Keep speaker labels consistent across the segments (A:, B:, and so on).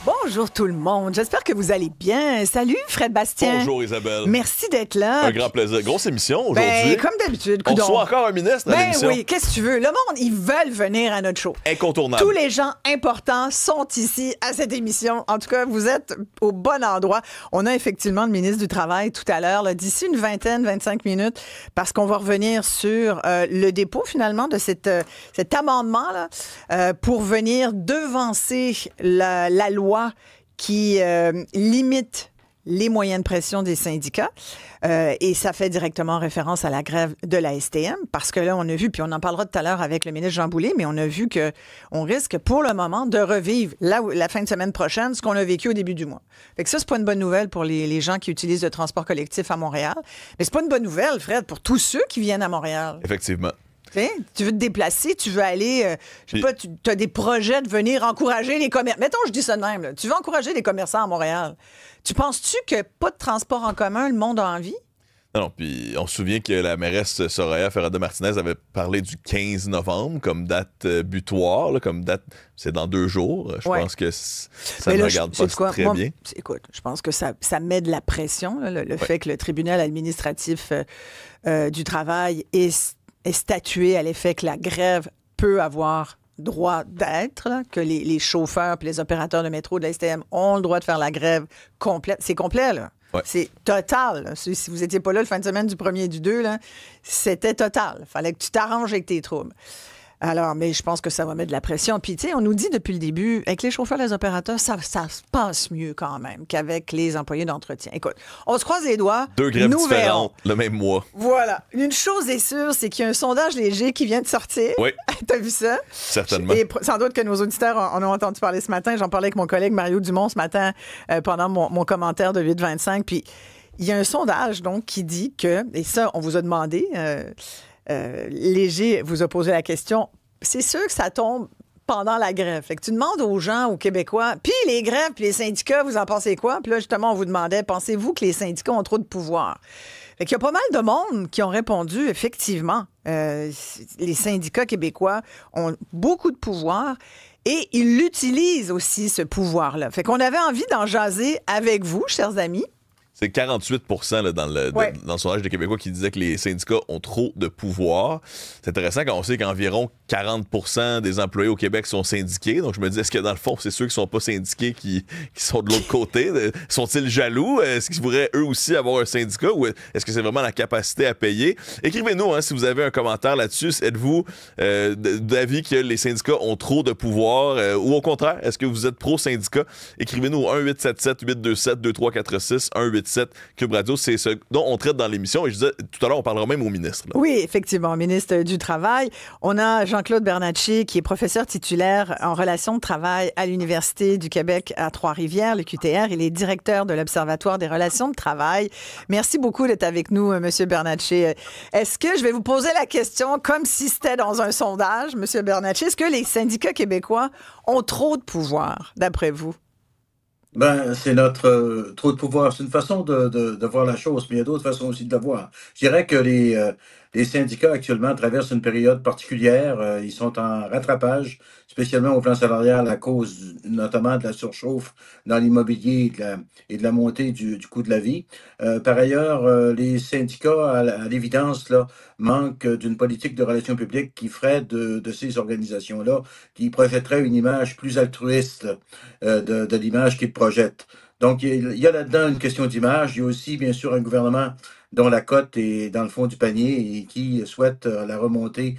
A: Bonjour tout le monde, j'espère que vous allez bien. Salut Fred Bastien.
B: Bonjour Isabelle.
A: Merci d'être là.
B: Un grand plaisir. Grosse émission aujourd'hui.
A: Comme d'habitude.
B: On reçoit encore un ministre à l'émission.
A: Oui, qu'est-ce que tu veux? Le monde, ils veulent venir à notre show.
B: Incontournable.
A: Tous les gens importants sont ici à cette émission. En tout cas, vous êtes au bon endroit. On a effectivement le ministre du Travail tout à l'heure, d'ici une 25 minutes, parce qu'on va revenir sur le dépôt finalement de cet amendement-là pour venir devancer la loi qui limite les moyens de pression des syndicats. Et ça fait directement référence à la grève de la STM, parce que là, on a vu, puis on en parlera tout à l'heure avec le ministre Jean Boulet, mais on a vu qu'on risque pour le moment de revivre la fin de semaine prochaine ce qu'on a vécu au début du mois. Fait que ça, c'est pas une bonne nouvelle pour les gens qui utilisent le transport collectif à Montréal. Mais c'est pas une bonne nouvelle, Fred, pour tous ceux qui viennent à Montréal.
B: Effectivement.
A: Tu veux te déplacer, tu veux aller, je sais pas, tu as des projets de venir encourager les commerçants. Mettons, je dis ça de même, là. Tu veux encourager les commerçants à Montréal. Tu penses-tu que pas de transport en commun, le monde a envie?
B: Non, puis on se souvient que la mairesse Soraya Ferrada-Martinez avait parlé du 15 novembre comme date butoir, là, comme date, c'est dans 2 jours. Je pense que ça ne regarde pas très bien.
A: Écoute, je pense que ça met de la pression, là, le fait que le tribunal administratif du travail est statué à l'effet que la grève peut avoir droit d'être, là, que les chauffeurs et les opérateurs de métro de la STM ont le droit de faire la grève complète. C'est complet, là.
B: Ouais.
A: C'est total. Là. Si vous n'étiez pas là le fin de semaine du 1er et du 2, là, c'était total. Il fallait que tu t'arranges avec tes troubles. Alors, mais je pense que ça va mettre de la pression. Puis, tu sais, on nous dit depuis le début, avec les chauffeurs et les opérateurs, ça se passe mieux quand même qu'avec les employés d'entretien. Écoute, on se croise les doigts.
B: 2 grèves différentes le même mois.
A: Voilà. Une chose est sûre, c'est qu'il y a un sondage léger qui vient de sortir.
B: Oui.
A: T'as vu ça?
B: Certainement.
A: Et sans doute que nos auditeurs en ont entendu parler ce matin. J'en parlais avec mon collègue Mario Dumont ce matin pendant mon commentaire de 8-25. Puis, il y a un sondage, donc, qui dit que, et ça, on vous a demandé... Léger vous a posé la question. C'est sûr que ça tombe pendant la grève. Fait que tu demandes aux gens, aux Québécois, puis les grèves, puis les syndicats, vous en pensez quoi? Puis là, justement, on vous demandait, pensez-vous que les syndicats ont trop de pouvoir? Fait qu'il y a pas mal de monde qui ont répondu, effectivement. Les syndicats québécois ont beaucoup de pouvoir et ils l'utilisent aussi, ce pouvoir-là. Fait qu'on avait envie d'en jaser avec vous, chers amis.
B: C'est 48 là, dans le sondage des Québécois qui disait que les syndicats ont trop de pouvoir. C'est intéressant quand on sait qu'environ 40 des employés au Québec sont syndiqués. Donc, je me dis, est-ce que dans le fond, c'est ceux qui ne sont pas syndiqués qui sont de l'autre côté? Sont-ils jaloux? Est-ce qu'ils voudraient eux aussi avoir un syndicat ou est-ce que c'est vraiment la capacité à payer? Écrivez-nous si vous avez un commentaire là-dessus. Êtes-vous d'avis que les syndicats ont trop de pouvoir ou au contraire, est-ce que vous êtes pro-syndicat? Écrivez-nous au 1-877-827-2346, 1-877 Cube Radio, c'est ce dont on traite dans l'émission. Et je disais, tout à l'heure, on parlera même au ministre. Là.
A: Oui, effectivement, ministre du Travail. On a Jean-Claude Bernatchez, qui est professeur titulaire en relations de travail à l'Université du Québec à Trois-Rivières, le QTR. Il est directeur de l'Observatoire des relations de travail. Merci beaucoup d'être avec nous, Monsieur Bernatchez. Est-ce que, je vais vous poser la question comme si c'était dans un sondage, Monsieur Bernatchez, est-ce que les syndicats québécois ont trop de pouvoir, d'après vous?
C: Ben, c'est notre trop de pouvoir. C'est une façon de voir la chose, mais il y a d'autres façons aussi de la voir. Je dirais que les syndicats actuellement traversent une période particulière. Ils sont en rattrapage, spécialement au plan salarial à cause notamment de la surchauffe dans l'immobilier et de la montée du coût de la vie. Par ailleurs, les syndicats, à l'évidence, là, manquent d'une politique de relations publiques qui ferait de ces organisations-là, qui projetterait une image plus altruiste de l'image qu'ils projettent. Donc, il y a là-dedans une question d'image. Il y a aussi, bien sûr, un gouvernement dont la cote est dans le fond du panier et qui souhaite la remonter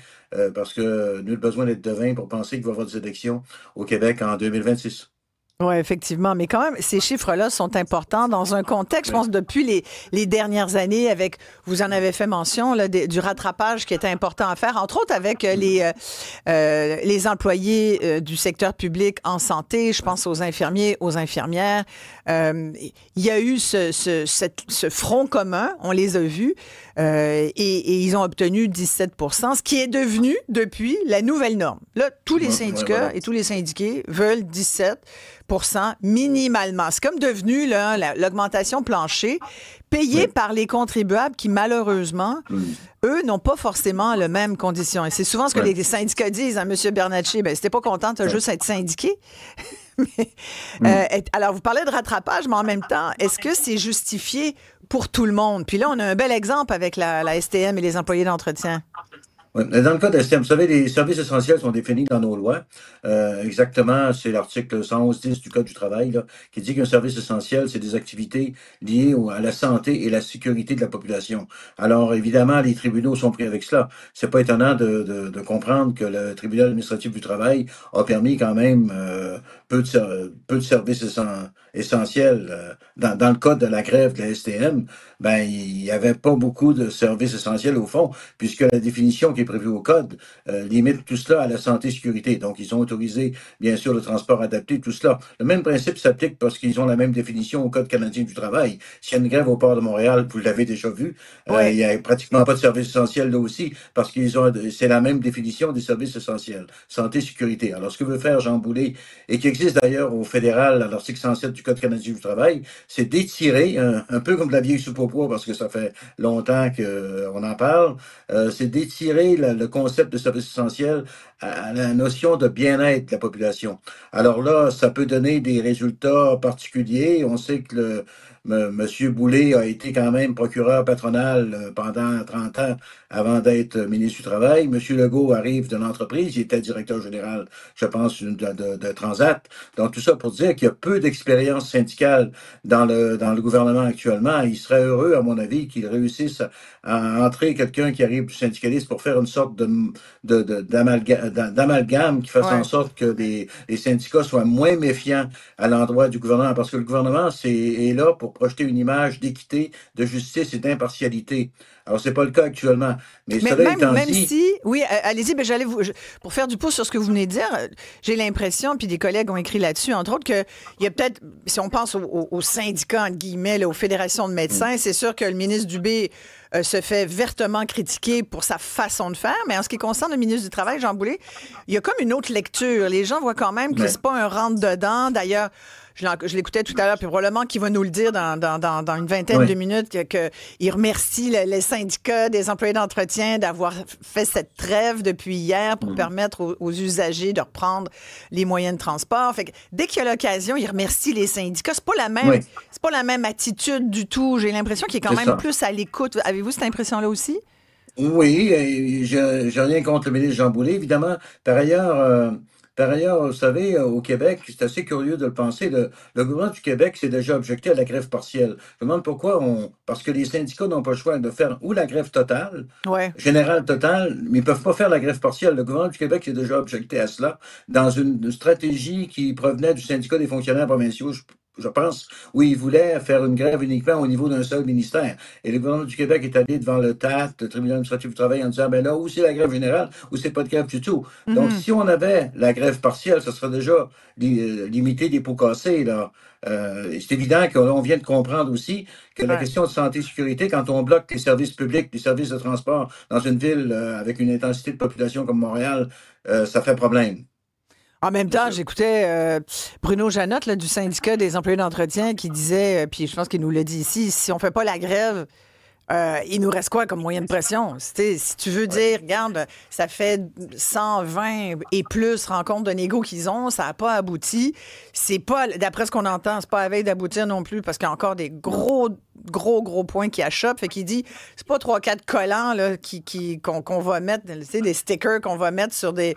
C: parce que nul besoin d'être devin pour penser qu'il va y avoir des élections au Québec en 2026.
A: Oui, effectivement. Mais quand même, ces chiffres-là sont importants dans un contexte, je pense, depuis les dernières années, avec, vous en avez fait mention, là, du rattrapage qui était important à faire, entre autres avec les employés du secteur public en santé, je pense aux infirmiers, aux infirmières. Il y a eu ce front commun, on les a vus, et ils ont obtenu 17 ce qui est devenu, depuis, la nouvelle norme. Là, tous les syndicats et tous les syndiqués veulent 17 minimalement. C'est comme devenu là, l'augmentation plancher payée par les contribuables qui, malheureusement, eux, n'ont pas forcément les mêmes conditions. Et c'est souvent ce que les syndicats disent à M. Bernatchez. Ben, si t'es pas content, tu as juste à être syndiqué.
C: Mm.
A: Alors, vous parlez de rattrapage, mais en même temps, est-ce que c'est justifié pour tout le monde? Puis là, on a un bel exemple avec la STM et les employés d'entretien.
C: Ouais, mais dans le cas d'STM, vous savez, les services essentiels sont définis dans nos lois. Exactement, c'est l'article 111-10 du Code du travail là, qui dit qu'un service essentiel, c'est des activités liées à la santé et la sécurité de la population. Alors, évidemment, les tribunaux sont pris avec cela. C'est pas étonnant de comprendre que le tribunal administratif du travail a permis quand même peu de services essentiels. Dans le cas de la grève de la STM, ben, il n'y avait pas beaucoup de services essentiels au fond, puisque la définition qui est prévue au code limite tout cela à la santé et sécurité. Donc, ils ont autorisé, bien sûr, le transport adapté, tout cela. Le même principe s'applique parce qu'ils ont la même définition au Code canadien du travail. S'il y a une grève au port de Montréal, vous l'avez déjà vu, il
A: Oui.
C: n'y a pratiquement pas de services essentiels là aussi, parce c'est la même définition des services essentiels. Santé, sécurité. Alors, ce que veut faire Jean Boulet, et qui existe d'ailleurs au fédéral, à l'article 107 du Code canadien du travail, c'est d'étirer, un peu comme de la vieille soupe au pois, parce que ça fait longtemps qu'on en parle, c'est d'étirer le concept de service essentiel à la notion de bien-être de la population. Alors là, ça peut donner des résultats particuliers. On sait que Monsieur Boulay a été quand même procureur patronal pendant 30 ans avant d'être ministre du Travail. Monsieur Legault arrive d'une entreprise, il était directeur général, je pense, de Transat. Donc tout ça pour dire qu'il y a peu d'expérience syndicale dans le gouvernement actuellement. Il serait heureux, à mon avis, qu'il réussisse à entrer quelqu'un qui arrive du syndicalisme pour faire une sorte d'amalgame qui fasse en
A: Ouais.
C: sorte que les syndicats soient moins méfiants à l'endroit du gouvernement. Parce que le gouvernement est là pour projeter une image d'équité, de justice et d'impartialité. Alors, c'est pas le cas actuellement. Mais
A: Mais
C: cela étant
A: même
C: dit,
A: si, oui, allez-y, ben pour faire du pouce sur ce que vous venez de dire, j'ai l'impression, puis des collègues ont écrit là-dessus, entre autres, qu'il y a peut-être, si on pense aux syndicats, entre guillemets, là, aux fédérations de médecins, c'est sûr que le ministre Dubé se fait vertement critiquer pour sa façon de faire, mais en ce qui concerne le ministre du Travail, Jean Boulet, il y a comme une autre lecture. Les gens voient quand même que
C: ouais,
A: c'est pas un rentre-dedans. D'ailleurs, je l'écoutais tout à l'heure, puis probablement qu'il va nous le dire dans une vingtaine de
C: ouais.
A: minutes, qu'il remercie les syndicats des employés d'entretien d'avoir fait cette trêve depuis hier pour permettre aux usagers de reprendre les moyens de transport. Fait que dès qu'il y a l'occasion, il remercie les syndicats.
C: Oui,
A: C'est pas la même attitude du tout. J'ai l'impression qu'il est quand
C: c'est
A: même
C: ça.
A: plus à l'écoute. Avez-vous cette impression-là aussi?
C: Oui, j'ai rien contre le ministre Jean Boulet, évidemment. Par ailleurs, vous savez, au Québec, c'est assez curieux de le penser, le gouvernement du Québec s'est déjà objecté à la grève partielle. Je me demande pourquoi parce que les syndicats n'ont pas le choix de faire ou la grève totale,
A: Ouais.
C: générale totale, mais ils peuvent pas faire la grève partielle. Le gouvernement du Québec s'est déjà objecté à cela dans une stratégie qui provenait du syndicat des fonctionnaires provinciaux. Je pense, où ils voulaient faire une grève uniquement au niveau d'un seul ministère. Et le gouvernement du Québec est allé devant le TAT, le tribunal administratif du travail, en disant, ben là, ou c'est la grève générale, ou c'est pas de grève du tout. Donc,
A: Mhm.
C: si on avait la grève partielle, ça serait déjà limité des pots cassés, là. C'est évident qu'on vient de comprendre aussi que la
A: Ouais.
C: question de santé et sécurité, quand on bloque les services publics, les services de transport dans une ville avec une intensité de population comme Montréal, ça fait problème.
A: En même
C: C'est
A: temps,
C: sûr.
A: j'écoutais Bruno Janotte là, du syndicat des employés d'entretien qui disait, puis je pense qu'il nous l'a dit ici, si on fait pas la grève, il nous reste quoi comme moyen de pression? Si tu veux
C: Ouais.
A: dire, regarde, ça fait 120 et plus rencontres de négo qu'ils ont, ça n'a pas abouti. C'est pas, d'après ce qu'on entend, c'est pas à veille d'aboutir non plus parce qu'il y a encore des
C: Non.
A: gros points qui achoppent. Fait qu'il dit, c'est pas 3-4 collants là, qu'on va mettre, tu sais, des stickers qu'on va mettre sur des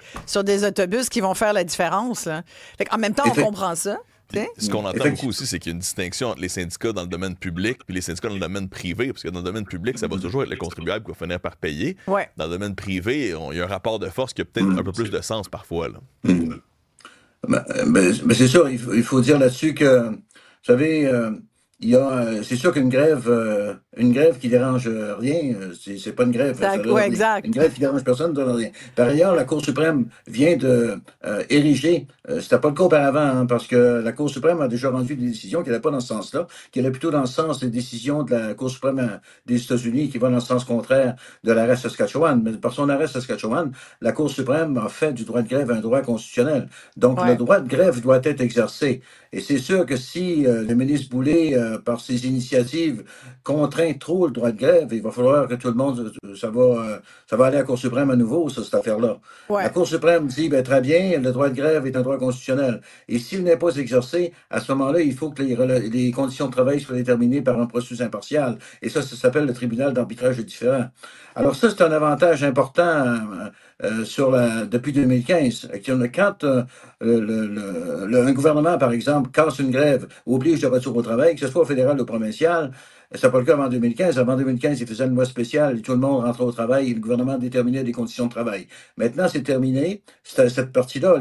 A: autobus qui vont faire la différence. Là. Fait qu'en même temps, on
C: Effect-
A: comprend ça. Tu sais?
B: Ce qu'on entend beaucoup
C: Effectivement.
B: aussi, c'est qu'il y a une distinction entre les syndicats dans le domaine public et les syndicats dans le domaine privé. Parce que dans le domaine public, ça va toujours être le contribuable qui va finir par payer.
A: Ouais.
B: Dans le domaine privé, il y a un rapport de force qui a peut-être un peu plus de sens parfois. Là.
C: Mais c'est sûr, il faut dire là-dessus que, vous savez, c'est sûr une grève qui dérange rien, c'est pas une grève, ça donne
A: Ouais,
C: rien. Une
A: exact.
C: grève qui dérange personne ne donne rien. Par ailleurs, la Cour suprême vient de ériger, c'était pas le cas auparavant, hein, parce que la Cour suprême a déjà rendu des décisions qui n'allaient pas dans ce sens-là, qui allaient plutôt dans le sens des décisions de la Cour suprême des États-Unis, qui vont dans le sens contraire de l'arrêt Saskatchewan. Mais par son arrêt Saskatchewan, la Cour suprême a fait du droit de grève un droit constitutionnel. Donc, le
A: Ouais.
C: droit de grève doit être exercé. Et c'est sûr que si le ministre Boulay, par ses initiatives, contraint restreint trop le droit de grève. Il va falloir que tout le monde, ça va aller à la Cour suprême à nouveau, cette affaire-là.
A: Ouais.
C: La Cour suprême dit, ben, très bien, le droit de grève est un droit constitutionnel. Et s'il n'est pas exercé, à ce moment-là, il faut que les conditions de travail soient déterminées par un processus impartial. Et ça s'appelle le tribunal d'arbitrage différent. Alors ça, c'est un avantage important depuis 2015. Quand un gouvernement, par exemple, casse une grève ou oblige le retour au travail, que ce soit au fédéral ou au provincial, ça n'a pas le cas avant 2015. Avant 2015, il faisait une loi spéciale et tout le monde rentrait au travail et le gouvernement déterminait des conditions de travail. Maintenant, c'est terminé. Cette partie-là,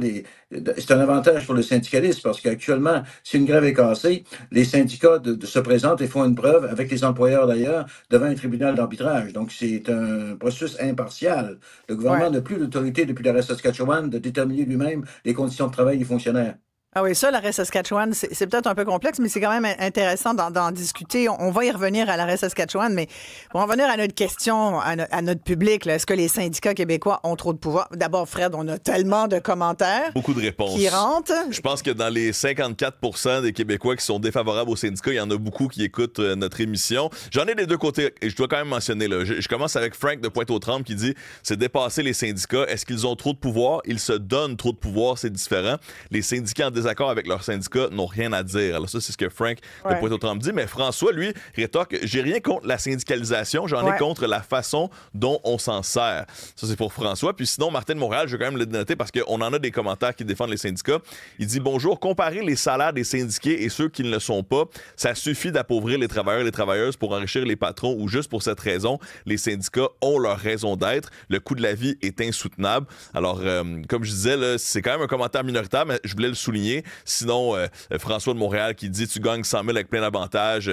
C: c'est un avantage pour le syndicalisme parce qu'actuellement, si une grève est cassée, les syndicats se présentent et font une preuve, avec les employeurs d'ailleurs, devant un tribunal d'arbitrage. Donc, c'est un processus impartial. Le gouvernement n'a plus l'autorité depuis l'arrêt Saskatchewan de déterminer lui-même les conditions de travail des fonctionnaires.
A: Ah oui, ça, l'arrêt Saskatchewan, c'est peut-être un peu complexe, mais c'est quand même intéressant d'en discuter. On va y revenir à l'arrêt Saskatchewan, mais pour en revenir à notre question, à notre public, est-ce que les syndicats québécois ont trop de pouvoir? D'abord, Fred, on a tellement de commentaires.
B: Beaucoup de réponses.
A: Qui rentrent.
B: Je pense que dans les 54% des Québécois qui sont défavorables aux syndicats, il y en a beaucoup qui écoutent notre émission. J'en ai des deux côtés, et je dois quand même mentionner, là, je commence avec Frank de Pointe-aux-Trembles qui dit « C'est dépasser les syndicats. Est-ce qu'ils ont trop de pouvoir? Ils se donnent trop de pouvoir, c'est différent. Les syndicats en désaccord avec leurs syndicats n'ont rien à dire. » Alors ça, c'est ce que Frank de Pointe-aux-Trembles dit. Mais François, lui, rétorque, j'ai rien contre la syndicalisation, j'en ai contre la façon dont on s'en sert. Ça, c'est pour François. Puis sinon, Martin de Montréal, je vais quand même le noter parce qu'on en a des commentaires qui défendent les syndicats. Il dit, bonjour, comparer les salaires des syndiqués et ceux qui ne le sont pas, ça suffit d'appauvrir les travailleurs et les travailleuses pour enrichir les patrons ou juste pour cette raison, les syndicats ont leur raison d'être. Le coût de la vie est insoutenable. Alors, comme je disais, là, c'est quand même un commentaire minoritaire, mais je voulais le souligner. Sinon, François de Montréal qui dit tu gagnes 100 000 avec plein d'avantages,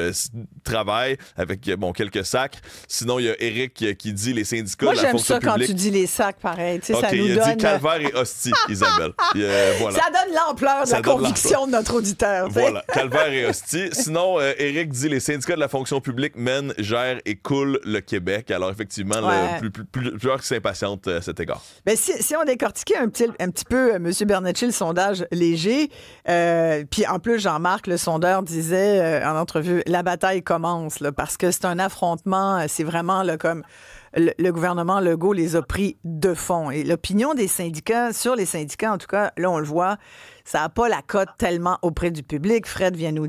B: travail avec quelques sacs. Sinon, il y a Éric qui dit les syndicats
A: Moi,
B: de la fonction publique.
A: Moi, j'aime ça quand tu dis les sacs, pareil. Tu sais, ça nous
B: il a
A: donne...
B: dit calvaire et hostie, Isabelle. Voilà.
A: Ça donne l'ampleur de la conviction de notre auditeur.
B: Voilà, calvaire et hostie. Sinon, Éric dit les syndicats de la fonction publique mènent, gèrent et coulent le Québec. Alors, effectivement, plusieurs qui s'impatientent à cet égard.
A: Ben, si on décortiquait un petit peu, M. Bernatchez, le sondage léger, puis en plus, Jean-Marc, le sondeur, disait en entrevue, la bataille commence, là, parce que c'est un affrontement, c'est vraiment là, comme le gouvernement Legault les a pris de fond. Et l'opinion des syndicats, sur les syndicats, en tout cas, là, on le voit, ça n'a pas la cote tellement auprès du public. Fred vient de nous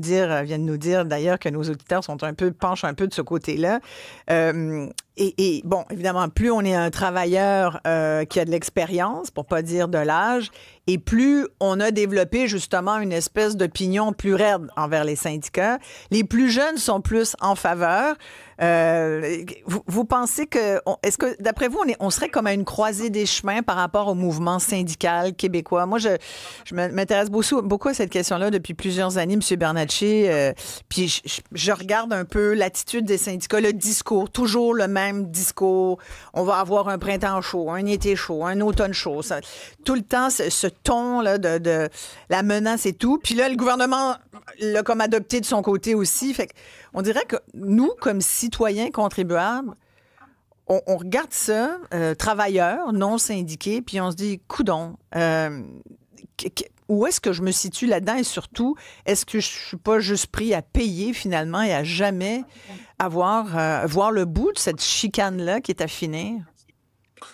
A: dire d'ailleurs que nos auditeurs penchent un peu de ce côté-là. Et bon, évidemment, plus on est un travailleur qui a de l'expérience, pour pas dire de l'âge, et plus on a développé justement une espèce d'opinion plus raide envers les syndicats. Les plus jeunes sont plus en faveur. Vous pensez que... Est-ce que, d'après vous, on serait comme à une croisée des chemins par rapport au mouvement syndical québécois? Moi, je m'intéresse beaucoup à cette question-là depuis plusieurs années, M. Bernatchez. Puis je regarde un peu l'attitude des syndicats, le discours, toujours le même discours. On va avoir un printemps chaud, un été chaud, un automne chaud. Tout le temps, ce ton-là de la menace et tout. Puis là, le gouvernement l'a comme adopté de son côté aussi. Fait on dirait que nous, comme citoyens contribuables, on regarde ça, travailleurs non syndiqués, puis on se dit, coudon, où est-ce que je me situe là-dedans? Et surtout, est-ce que je suis pas juste pris à payer finalement et à jamais voir le bout de cette chicane-là qui est à finir?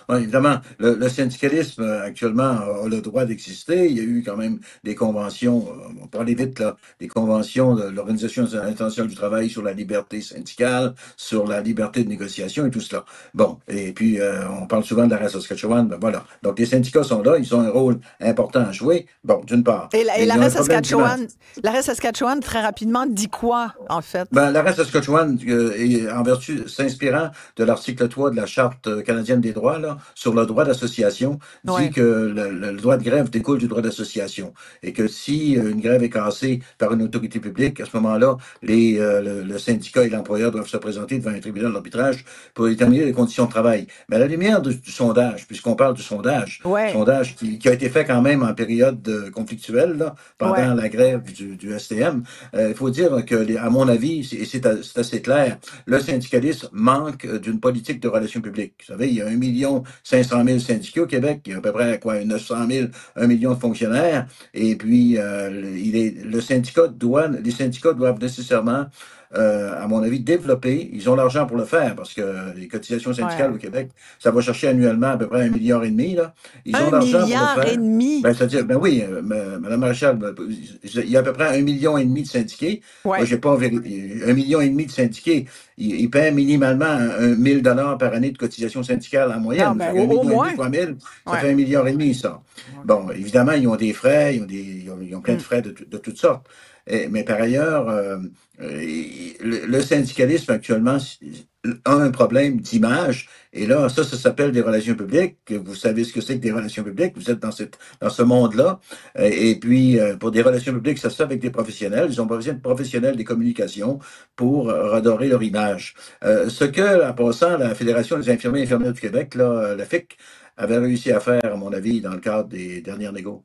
C: Oui, évidemment, le syndicalisme actuellement a le droit d'exister. Il y a eu quand même des conventions, on peut aller vite là, des conventions de l'Organisation internationale du travail sur la liberté syndicale, sur la liberté de négociation et tout cela. Bon, et puis on parle souvent de l'arrêt Saskatchewan, ben voilà. Donc les syndicats sont là, ils ont un rôle important à jouer. Bon, d'une part.
A: Et l'arrêt Saskatchewan, très rapidement, dit quoi, en fait?
C: Ben, l'arrêt Saskatchewan, en vertu, s'inspirant de l'article 3 de la Charte canadienne des droits, là, sur le droit d'association, dit que le droit de grève découle du droit d'association et que si une grève est cassée par une autorité publique, à ce moment-là, le syndicat et l'employeur doivent se présenter devant un tribunal d'arbitrage pour déterminer les conditions de travail. Mais à la lumière du sondage, puisqu'on parle du sondage, sondage qui a été fait quand même en période conflictuelle, là, pendant la grève du STM, il faut dire que, à mon avis, et c'est assez clair, le syndicalisme manque d'une politique de relations publiques. Vous savez, il y a 1,5 million syndicats au Québec, il y a à peu près 900 000, 1 million de fonctionnaires, et puis les syndicats doivent nécessairement à mon avis, développer. Ils ont l'argent pour le faire parce que les cotisations syndicales au Québec, ça va chercher annuellement à peu près 1,5 milliard, là. Ils ont l'argent pour le
A: 1,5 milliard?
C: faire. C'est-à-dire, ben oui, Mme Maréchal, il y a à peu près 1,5 million de syndiqués.
A: Ouais.
C: Moi, j'ai pas 1,5 million de syndiqués. Ils paient minimalement 1 000 $ par année de cotisation syndicale en moyenne.
A: Non, ben,
C: 1,5
A: au
C: million
A: moins.
C: fois 1000, ça fait 1,5 milliard, ça. Bon, évidemment, ils ont des frais, ils ont plein de frais de toutes sortes. Mais par ailleurs, le syndicalisme actuellement a un problème d'image. Et là, ça s'appelle des relations publiques. Vous savez ce que c'est que des relations publiques. Vous êtes dans ce monde-là. Et puis, pour des relations publiques, ça se fait avec des professionnels. Ils ont besoin de professionnels des communications pour redorer leur image. Ce que, en passant, la Fédération des infirmiers et infirmières du Québec, là, la FIC, avait réussi à faire, à mon avis, dans le cadre des dernières négos,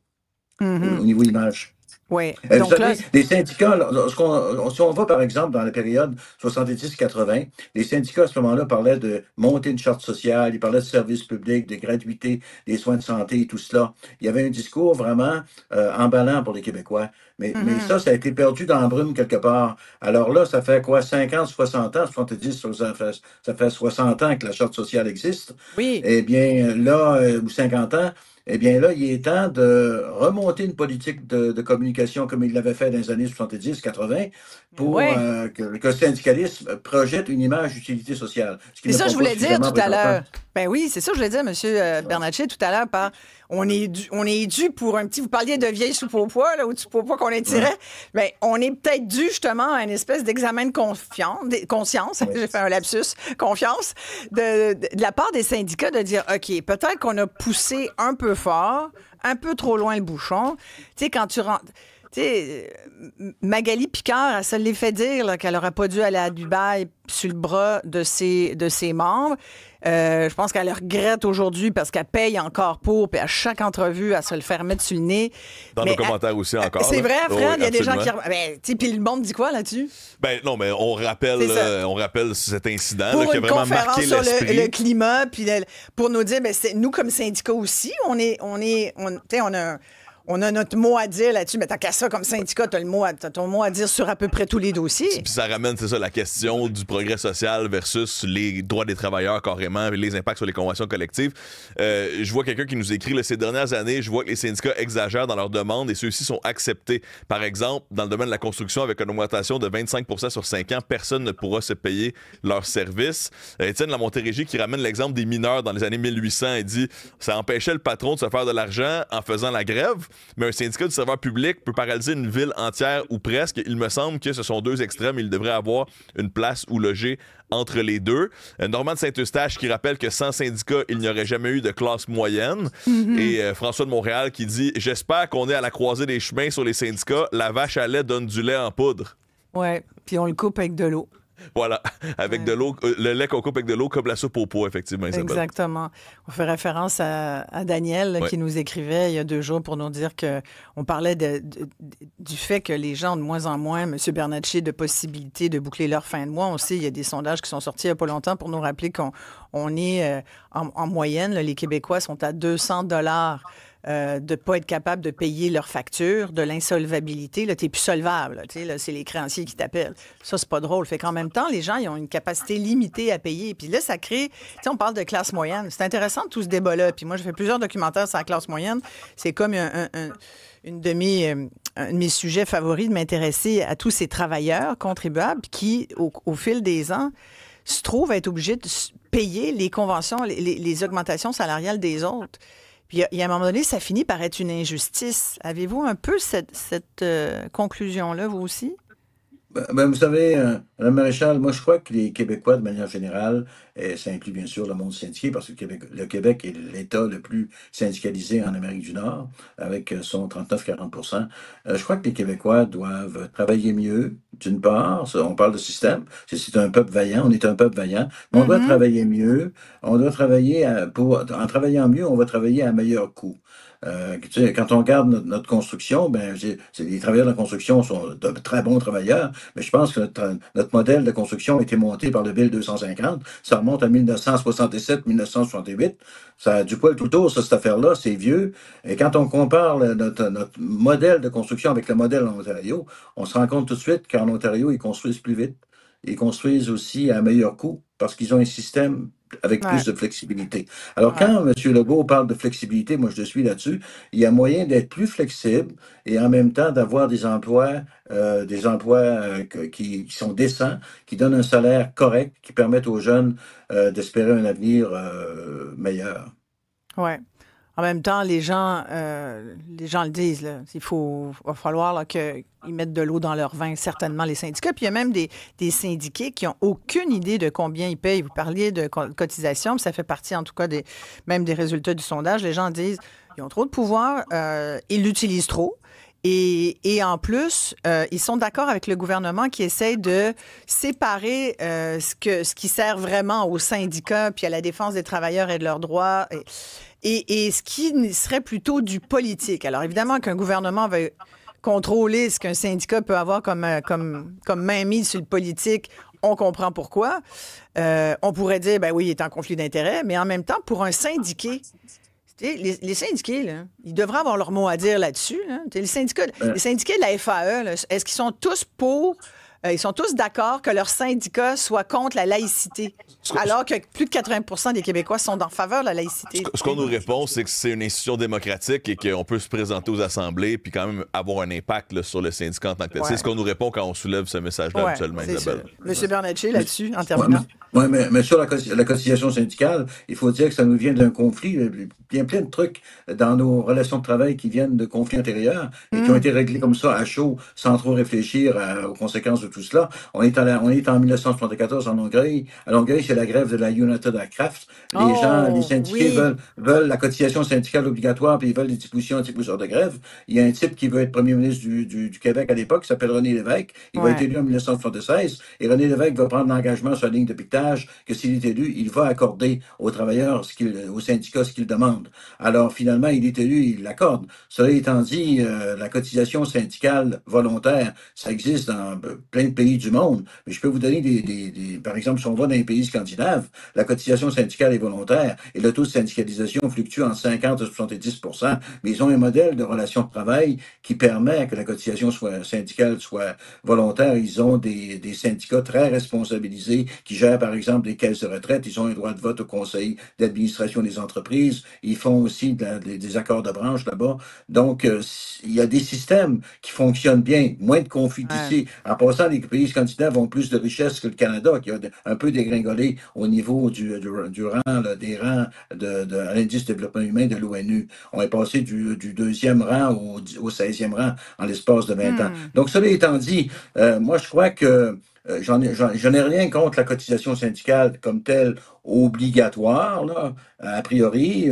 C: au niveau image.
A: Oui.
C: Vous savez, les syndicats, si on va par exemple dans la période 70-80, les syndicats à ce moment-là parlaient de monter une charte sociale, ils parlaient de services publics, de gratuité des soins de santé et tout cela. Il y avait un discours vraiment emballant pour les Québécois. Mais ça a été perdu dans la brume quelque part. Alors là, ça fait quoi, 50, 60 ans, 70, ça fait 60 ans que la charte sociale existe.
A: Oui.
C: Eh bien, là, ou 50 ans, eh bien là, il est temps de remonter une politique de communication comme il l'avait fait dans les années 70-80 pour que le syndicalisme projette une image d'utilité sociale.
A: C'est ça que je voulais dire tout à l'heure. Ben oui, c'est ça que je voulais dire, M. Bernatchez, tout à l'heure. On est dû pour un petit... Vous parliez de vieille soupe au pois, là, ou de soupe au pois qu'on étirait. Ben, on est peut-être dû justement à une espèce d'examen de conscience. J'ai fait un lapsus. Confiance. De la part des syndicats de dire, OK, peut-être qu'on a poussé un peu fort, un peu trop loin le bouchon. Tu sais, quand tu rentres... Tu sais, Magali Picard, elle se l'est fait dire qu'elle n'aurait pas dû aller à Dubaï sur le bras de ses membres. Je pense qu'elle le regrette aujourd'hui parce qu'elle paye encore pour, puis à chaque entrevue, elle se le fait mettre sur le nez.
B: Dans nos commentaires aussi encore.
A: C'est vrai, Fred, il y a des gens qui...
B: Puis
A: le monde dit quoi là-dessus?
B: Ben non, mais on rappelle cet incident
A: pour
B: là, qui a vraiment marqué l'esprit.
A: Sur le climat, puis pour nous dire, nous comme syndicats aussi, on a notre mot à dire là-dessus, mais tant qu'à ça, comme syndicat, t'as ton mot à dire sur à peu près tous les dossiers.
B: Puis ça ramène, c'est ça, la question du progrès social versus les droits des travailleurs carrément, et les impacts sur les conventions collectives. Je vois quelqu'un qui nous écrit, là, ces dernières années, je vois que les syndicats exagèrent dans leurs demandes et ceux-ci sont acceptés. Par exemple, dans le domaine de la construction, avec une augmentation de 25% sur 5 ans, personne ne pourra se payer leurs services. Étienne Lamontérégie qui ramène l'exemple des mineurs dans les années 1800 et dit « Ça empêchait le patron de se faire de l'argent en faisant la grève. » Mais un syndicat du serveur public peut paralyser une ville entière ou presque. Il me semble que ce sont deux extrêmes. Il devrait avoir une place où loger entre les deux. Normand de Saint-Eustache qui rappelle que sans syndicat, il n'y aurait jamais eu de classe moyenne. Et François de Montréal qui dit « J'espère qu'on est à la croisée des chemins sur les syndicats. La vache à lait donne du lait en poudre. »
A: Ouais, puis on le coupe avec de l'eau.
B: Voilà, avec de l'eau, le lait qu'on coupe avec de l'eau comme la soupe au pois, effectivement. Isabelle.
A: Exactement. On fait référence à Daniel qui nous écrivait il y a 2 jours pour nous dire qu'on parlait du fait que les gens ont de moins en moins, M. Bernatchez, de possibilités de boucler leur fin de mois. On sait, il y a des sondages qui sont sortis il n'y a pas longtemps pour nous rappeler qu'on est, en moyenne, les Québécois sont à 200 $ de ne pas être capable de payer leurs factures, de l'insolvabilité. Là, tu n'es plus solvable. Là, c'est les créanciers qui t'appellent. Ça, c'est pas drôle. Fait qu'en même temps, les gens, ils ont une capacité limitée à payer. Puis là, ça crée... Tu sais, on parle de classe moyenne. C'est intéressant tout ce débat-là. Puis moi, j'ai fait plusieurs documentaires sur la classe moyenne. C'est comme un de mes sujets favoris de m'intéresser à tous ces travailleurs contribuables qui, au fil des ans, se trouvent à être obligés de payer les conventions, les augmentations salariales des autres. Puis, il y a un moment donné, ça finit par être une injustice. Avez-vous un peu cette conclusion-là, vous aussi?
C: Vous savez, Mme Maréchal, moi, je crois que les Québécois, de manière générale, et ça inclut bien sûr le monde syndiqué, parce que le Québec est l'État le plus syndicalisé en Amérique du Nord, avec son 39-40 %. Je crois que les Québécois doivent travailler mieux, d'une part. On parle de système. C'est un peuple vaillant, on est un peuple vaillant. Mais on doit travailler mieux. On doit travailler en travaillant mieux, on va travailler à meilleur coût. Tu sais, quand on regarde notre construction, les travailleurs de la construction sont de très bons travailleurs, mais je pense que notre modèle de construction a été monté par le Bill 250. Ça remonte à 1967-1968. Ça a du poil tout autour, cette affaire-là, c'est vieux. Et quand on compare notre modèle de construction avec le modèle en Ontario, on se rend compte tout de suite qu'en Ontario, ils construisent plus vite. ils construisent aussi à meilleur coût parce qu'ils ont un système avec
A: Ouais,
C: plus de flexibilité. Alors,
A: ouais.
C: quand M. Legault parle de flexibilité, moi, je suis là-dessus, il y a moyen d'être plus flexible et en même temps d'avoir des emplois qui sont décents, qui donnent un salaire correct, qui permettent aux jeunes d'espérer un avenir meilleur.
A: Ouais. En même temps, les gens le disent, là. Va falloir là, qu'ils mettent de l'eau dans leur vin, certainement, les syndicats. Puis il y a même des syndiqués qui n'ont aucune idée de combien ils payent. Vous parliez de cotisation, puis ça fait partie, en tout cas, même des résultats du sondage. Les gens disent ils ont trop de pouvoir, ils l'utilisent trop. Et en plus, ils sont d'accord avec le gouvernement qui essaye de séparer ce qui sert vraiment aux syndicats puis à la défense des travailleurs et de leurs droits et ce qui serait plutôt du politique. Alors évidemment qu'un gouvernement va contrôler ce qu'un syndicat peut avoir comme mainmise sur le politique. On comprend pourquoi. On pourrait dire, ben oui, il est en conflit d'intérêts, mais en même temps, pour un syndiqué, les syndiqués, là, ils devraient avoir leur mot à dire là-dessus. Là. Les syndiqués de la FAE, là, est-ce qu'ils sont tous ils sont tous d'accord que leur syndicat soit contre la laïcité, alors que plus de 80 des Québécois sont en faveur de la laïcité.
B: Ce qu'on nous répond, c'est que c'est une institution démocratique et qu'on peut se présenter aux assemblées puis quand même avoir un impact là, sur le syndicat en tant que tel. Ouais. C'est ce qu'on nous répond quand on soulève ce message-là habituellement, Isabelle.
A: Monsieur Bernatchez, là-dessus, en terminant.
C: Oui, mais sur la cotisation syndicale, il faut dire que ça nous vient d'un conflit. Il y a plein de trucs dans nos relations de travail qui viennent de conflits antérieurs et qui ont été réglés comme ça, à chaud, sans trop réfléchir aux conséquences de tout cela. On est en 1974 en Hongrie. À Hongrie, c'est la grève de la United Aircraft. Les syndiqués veulent la cotisation syndicale obligatoire, puis ils veulent des dispositions anti-pousseurs de grève. Il y a un type qui veut être premier ministre du Québec à l'époque, qui s'appelle René Lévesque. Il va être élu en 1976. Et René Lévesque va prendre l'engagement sur la ligne de piquetage que s'il est élu, il va accorder aux travailleurs, aux syndicats, ce qu'ils demandent. Alors, finalement, il est élu, il l'accorde. Cela étant dit, la cotisation syndicale volontaire, ça existe dans plein de pays du monde. Mais je peux vous donner par exemple, si on va dans les pays scandinaves, la cotisation syndicale est volontaire et le taux de syndicalisation fluctue entre 50 et 70%. Mais ils ont un modèle de relation de travail qui permet que la cotisation syndicale soit volontaire. Ils ont des syndicats très responsabilisés qui gèrent, par exemple, des caisses de retraite. Ils ont un droit de vote au conseil d'administration des entreprises. Ils font aussi des accords de branche là-bas. Donc, il y a des systèmes qui fonctionnent bien, moins de conflits d'ici. En passant, les pays scandinaves ont plus de richesses que le Canada, qui a un peu dégringolé au niveau du rang, là, des rangs à l'indice de développement humain de l'ONU. On est passé du 2e rang au 16e rang en l'espace de 20 ans. Donc, cela étant dit, moi, je crois que je n'ai rien contre la cotisation syndicale comme telle obligatoire, là, a priori.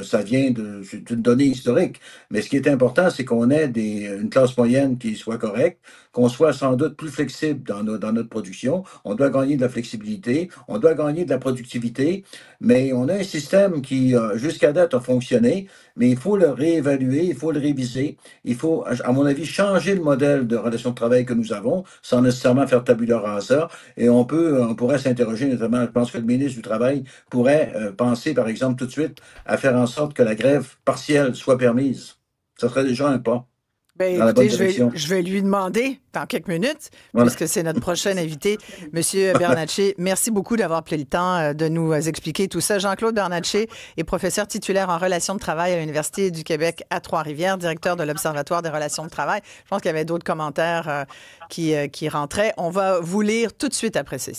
C: Ça vient c'est une donnée historique. Mais ce qui est important, c'est qu'on ait une classe moyenne qui soit correcte, qu'on soit sans doute plus flexible dans notre production. On doit gagner de la flexibilité, on doit gagner de la productivité, mais on a un système qui, jusqu'à date, a fonctionné, mais il faut le réévaluer, il faut le réviser. Il faut, à mon avis, changer le modèle de relation de travail que nous avons, sans nécessairement faire tabula rasa. Et on pourrait s'interroger, notamment, je pense que le ministre du Travail pourrait penser, par exemple, tout de suite à faire en sorte que la grève partielle soit permise. Ça serait déjà un pas dans la bonne direction.
A: Je vais lui demander dans quelques minutes,
C: Voilà.
A: puisque c'est notre prochain invité. Monsieur Bernatchez, merci beaucoup d'avoir pris le temps de nous expliquer tout ça. Jean-Claude Bernatchez est professeur titulaire en relations de travail à l'Université du Québec à Trois-Rivières, directeur de l'Observatoire des relations de travail. Je pense qu'il y avait d'autres commentaires qui rentraient. On va vous lire tout de suite après ceci.